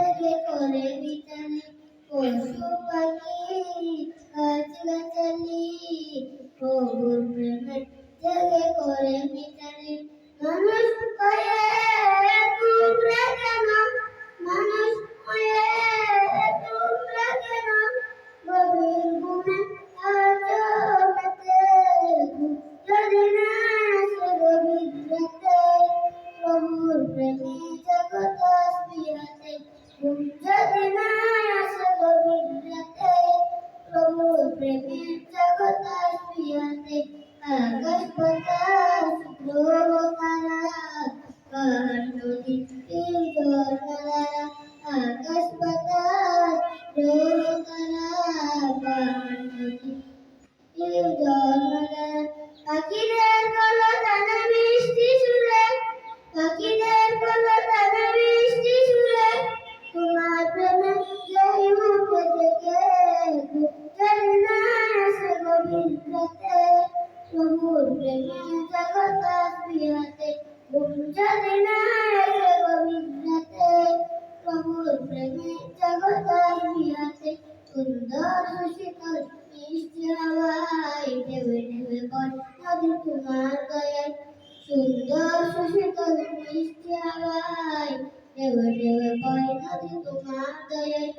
জেগে করে বিচারে পশু পাখি গাছগাছালি প্রভুর প্রেমে জেগে করে বিচারে মানুষ হয়ে তোমরা কেন মানুষ হয়ে তোমরা কেন গভীর গুণে আছো মেতে যদি না আসে গভীর রাতে প্রভুর প্রেমে জগৎ আসবিয়াতে যদি না আসে গভীর রাতে প্রভুর প্রেমে জগৎ আসবিয়াতে আকাশ বাতাস গ্রহ তারা পাহাড় নদী ঝর্ণা আকাশ বাতাস গ্রহ তারা পাহাড় নদী ঝর্ণা পাখিদের কলতানে মিষ্টি সুরে পাখিদের কলতানে মিষ্টি সুরে তোমার প্রেমে যেই উঠে থেকে যদি না আসে গভীর রাতে প্রভুর প্রেমে জগৎ আসবিয়াতে যদি না আসে গভীর রাতে প্রভুর প্রেমে জগৎ আসবিয়াতে সুন্দর শীতল মিষ্টি হাওয়ায় ঢেউে ঢেউে বয় নদী তোমার দয়ায় সুন্দর শীতল মিষ্টি হাওয়ায় ঢেউে ঢেউে বয় নদী তোমার দয়ায়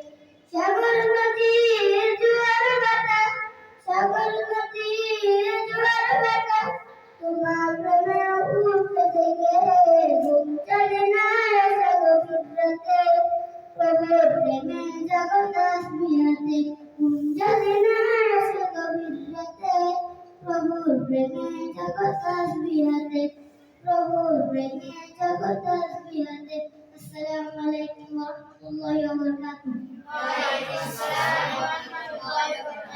সাগর নদীর জোয়ার বাতাস সাগর নদীর জোয়ার বাতাস তোমার প্রেমে উঠতে থেকে যদি না আসে গভীর রাতে প্রভুর প্রেমে জগৎ আসবিয়াতে যদি না আসে গভীর রাতে প্রভুর প্রেমে জগৎ আসবিয়াতে প্রভুর প্রেমে জগৎ আসবিয়াতে আসসালামু আলাইকুম ওয়া রাহমাতুল্লাহি ওয়া বারাকাতুহু।